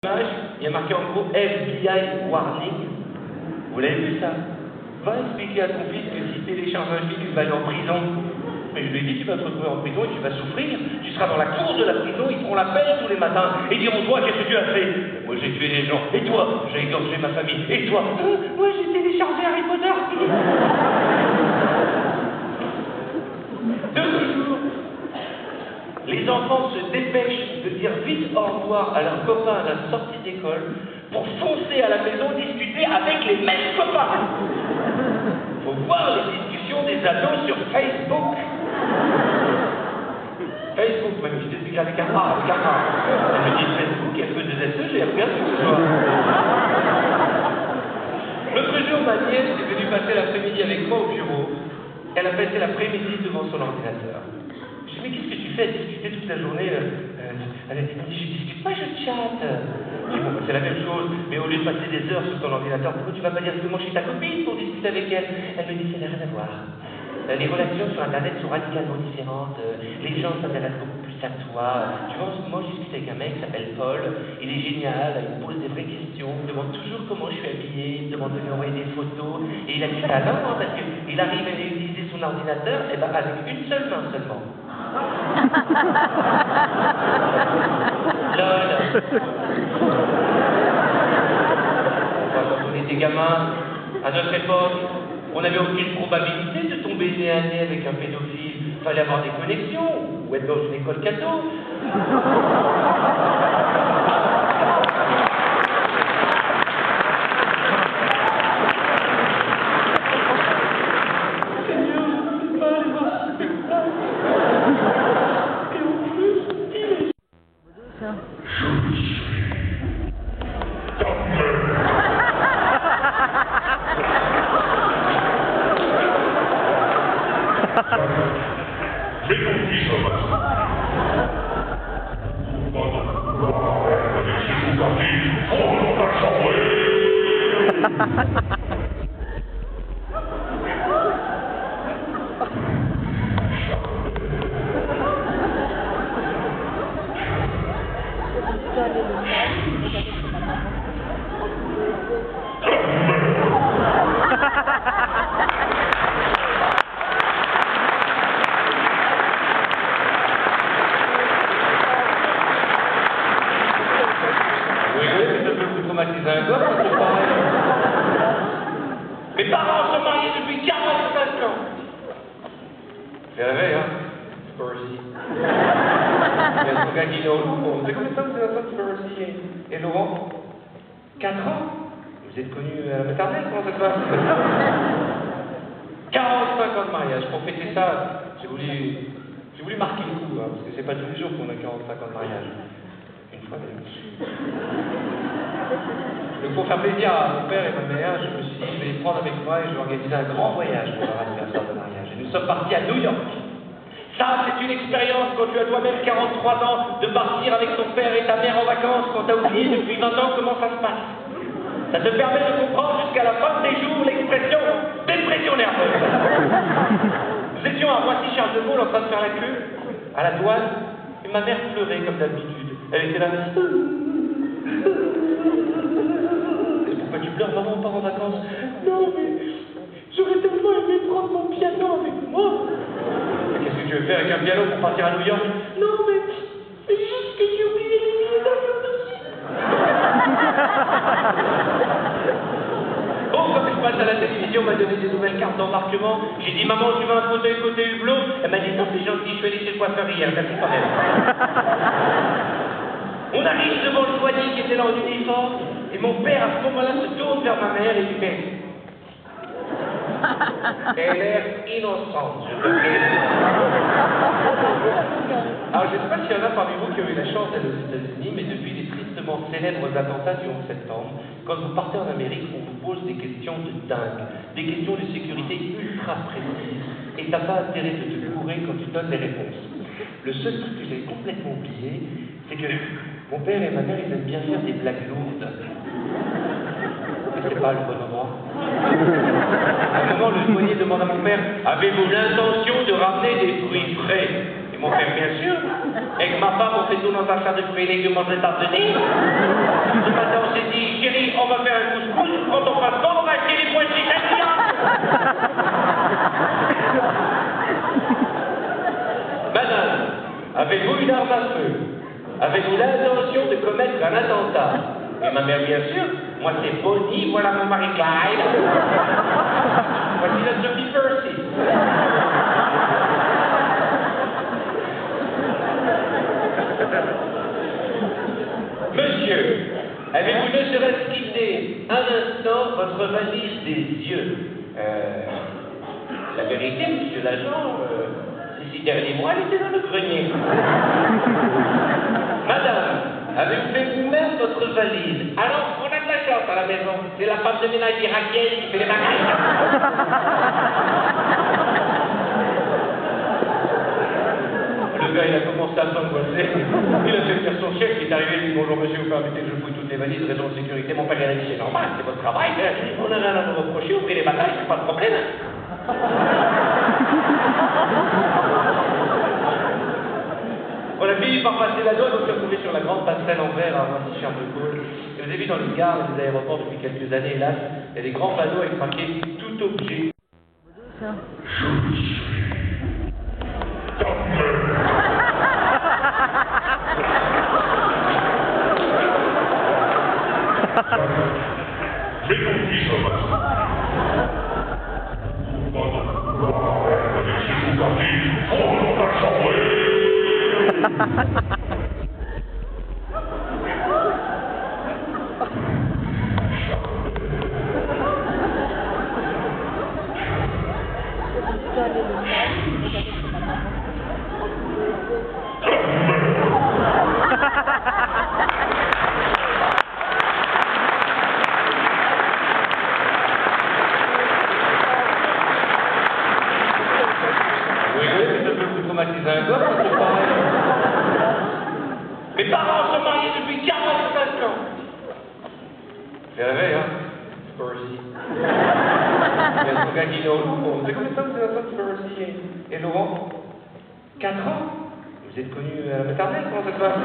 Il y a marqué en gros FBI Warning. Vous l'avez vu ça? Va expliquer à ton fils que si télécharge un film, il va aller en prison. Mais je lui ai dit, tu vas te retrouver en prison et tu vas souffrir. Tu seras dans la cour de la prison, ils feront la peine tous les matins et diront, toi, qu'est-ce que tu as fait? Moi, j'ai tué des gens. Et toi? J'ai égorgé ma famille. Et toi? Moi, j'ai téléchargé Harry Potter. De nos jours, les enfants se dépêchent de dire vite au revoir à leurs copains à la sortie d'école pour foncer à la maison discuter avec les mêmes copains. Faut voir les discussions des ados sur Facebook. Facebook, même, je t'explique avec un A, avec un A. Elle me dit Facebook, elle fait des SE, j'ai rien sur ce soir. L'autre jour, ma nièce est venue passer l'après-midi avec moi au bureau. Elle a passé l'après-midi devant son ordinateur. Je lui ai dit, mais qu'est-ce que tu fais à discuter toute la journée? Elle a dit, je discute pas, je chatte. J'ai dit, bon, c'est la même chose, mais au lieu de passer des heures sur ton ordinateur, pourquoi tu vas pas directement chez ta copine pour discuter avec elle? Elle me dit, ça n'a rien à voir. Les relations sur Internet sont radicalement différentes. Les gens s'intéressent beaucoup plus à toi. Tu vois, moi, je discute avec un mec qui s'appelle Paul. Il est génial, il me pose des vraies questions. Il me demande toujours comment je suis habillé. Il me demande de lui envoyer des photos. Et il a du talent, hein, parce qu'il arrive à utiliser son ordinateur avec une seule main seulement. Lol. Quand on était gamin, à notre époque, on n'avait aucune probabilité de tomber nez à nez avec un pédophile. Il fallait avoir des connexions ou être dans une école catho. Mais ton fils va avec ses sous-parties, on va chambre. Un gosse, c'est pareil. Mes parents sont mariés depuis 45 ans. C'est la veille, hein? Percy. Il y a son gars qui est au Louvre. C'est combien de temps que vous avez ensemble, Percy et Laurent? 4 ans? Vous êtes connus à la maternelle, comment ça se passe? 45 ans de mariage. Pour fêter ça, j'ai voulu marquer le coup, hein, parce que c'est pas tous les jours qu'on a 45 ans de mariage. Une fois, mais... Donc pour faire plaisir à mon père et ma mère, je me suis dit, je vais les prendre avec moi et je vais organiser un grand voyage pour leur anniversaire de mariage. Et nous sommes partis à New York. Ça, c'est une expérience quand tu as toi-même 43 ans de partir avec ton père et ta mère en vacances quand tu as oublié depuis 20 ans comment ça se passe. Ça te permet de comprendre jusqu'à la fin des jours l'expression dépression nerveuse. Nous étions à Roissy-Charles de Gaulle en train de faire la queue à la douane et ma mère pleurait comme d'habitude. Elle était là. Pourquoi tu pleures, maman, on part en vacances? Non, mais j'aurais tellement aimé prendre mon piano avec moi. Qu'est-ce que tu veux faire avec un piano pour partir à New York? Non, mais c'est juste que j'ai oublié les billets d'avion dessus. Bon, quand je passe à la télévision, on m'a donné des nouvelles cartes d'embarquement. J'ai dit, maman, tu veux un fauteuil côté hublot? Elle m'a dit, non, c'est gentil, je suis allé chez le coiffeur hier, merci quand même. On arrive devant le douanier qui était là en uniforme, et mon père, à ce moment-là, se tourne vers ma mère et lui fait « Elle est innocente, je te prie. » Alors, je ne sais pas s'il y en a parmi vous qui ont eu la chance d'aller aux États-Unis, mais depuis les tristement célèbres attentats du 11 septembre, quand vous partez en Amérique, on vous pose des questions de dingue, des questions de sécurité ultra précises, et t'as pas intérêt de te bourrer quand tu donnes les réponses. Le seul truc que j'ai complètement oublié, c'est que mon père et ma mère, ils aiment bien faire des blagues lourdes. C'est pas le bon endroit. À un moment, le douanier demande à mon père, avez-vous l'intention de ramener des fruits frais? Et mon père, bien sûr. Avec ma femme, on fait tout dans un tas de fruits et légumes aux États-Unis. avez-vous une arme à feu? Avez-vous l'intention de commettre un attentat? Et ma mère, bien sûr. Moi, c'est Bonnie, voilà mon mari Clyde. Voici la Sophie Percy. Monsieur, avez-vous ne serait-ce quitté un instant votre valise des yeux? La vérité, monsieur l'agent, ces 6 derniers mois, elle était dans le grenier. Madame, avez-vous fait vous-même votre valise? Alors, on a de la chance à la maison. C'est la femme de ménage irakienne qui fait les bagages. Le gars, il a commencé à s'angoisser. Il a fait faire son chef qui est arrivé, il dit bonjour monsieur, vous permettez que je fouille toutes les valises, raison de sécurité. Mon père, il a dit c'est normal, c'est votre travail. On n'a rien à vous reprocher, ouvrez les bagages, c'est pas de problème. On a fini par passer la douane, on s'est retrouvé sur la grande passerelle en verre à Roissy-Charles-de-Gaulle. Et vous avez vu dans les gares et les aéroports depuis quelques années, hélas, il y a des grands panneaux avec marqué tout objet. Mais ton fils, avec ses bougatis, oh, dans ta chambre. Un gosse, c'est pareil. Mes parents sont mariés depuis 45 ans. C'est réveil, hein? Percy. Il y a son gars qui est au Louvre. C'est combien de temps que c'est la femme de Percy et Laurent? 4 ans? Vous êtes connus à la maternelle, comment ça se passe?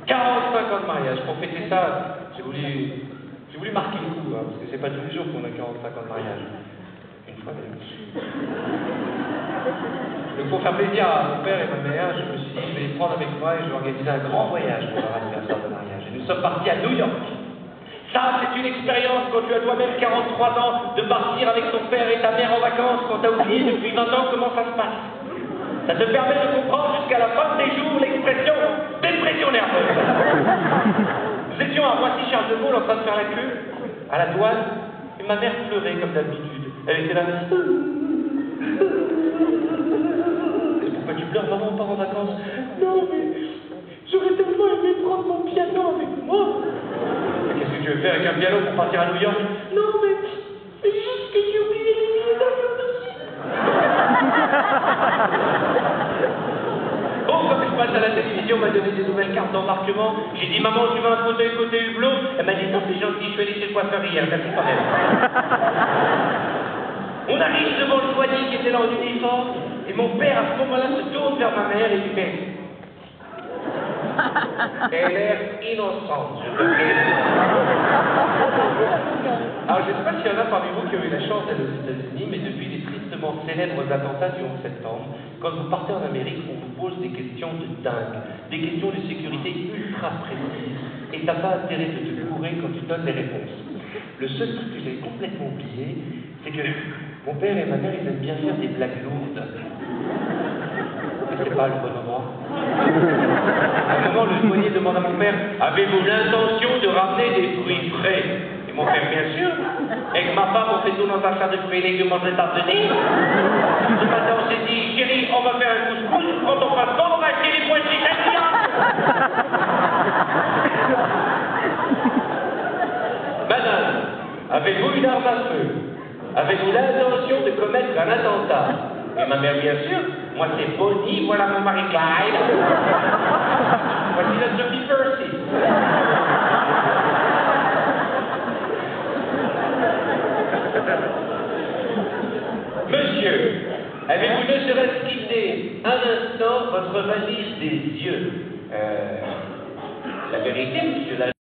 45 ans de mariage. Pour fêter ça, j'ai voulu marquer le coup, hein, parce que c'est pas tous les jours qu'on a 45 ans de mariage. Une fois, mais... Donc pour faire plaisir à mon père et ma mère, je me suis dit, je vais les prendre avec moi et je vais organiser un grand voyage pour leur anniversaire de mariage. Et nous sommes partis à New York. Ça, c'est une expérience quand tu as toi-même 43 ans de partir avec ton père et ta mère en vacances quand tu as oublié depuis 20 ans comment ça se passe. Ça te permet de comprendre jusqu'à la fin des jours l'expression dépression nerveuse. Nous étions à Roissy-Charles-de-Gaulle en train de faire la queue à la douane et ma mère pleurait comme d'habitude. Elle était là. Pourquoi tu pleures, maman, on part en vacances? Non, mais j'aurais tellement aimé prendre mon piano avec moi. Qu'est-ce que tu veux faire avec un piano pour partir à New York? Non, mais c'est juste que j'ai oublié les billets d'avion dessus. Bon, quand je passe à la télévision, on m'a donné des nouvelles cartes d'embarquement. J'ai dit, maman, tu veux un fauteuil côté hublot? Elle m'a dit, non, c'est gentil, je suis allé chez le coiffeur hier, merci quand même. On arrive devant le douanier qui était là en uniforme, et mon père, à ce moment-là, se tourne vers ma mère et lui fait « Elle est innocente, je te prie. » Alors, je ne sais pas s'il y en a parmi vous qui ont eu la chance d'aller aux États-Unis, mais depuis les tristement célèbres attentats du 11 septembre, quand vous partez en Amérique, on vous pose des questions de dingue, des questions de sécurité ultra précises, et t'as pas intérêt de te bourrer quand tu donnes les réponses. Le seul truc que j'ai complètement oublié, c'est que mon père et ma mère, ils aiment bien faire des blagues lourdes. C'est pas le bon moment. À un moment, le douanier demande à mon père, avez-vous l'intention de ramener des fruits frais? Et mon père, bien sûr. Avec ma femme, on fait tout dans un sac de fruits et légumes aux États-Unis. Ce matin, on s'est dit, chérie, on va faire un couscous. Quand on passe pas, on va acheter les pois chiches. Madame, avez-vous une arme à feu? Avez-vous l'intention de commettre un attentat? Et ma mère, bien sûr. Moi, c'est Bonnie, voilà mon mari Clyde. Voici la Sophie Percy. Monsieur, avez-vous ne serait-ce quitté un instant votre valise des yeux? La vérité, monsieur l'agent.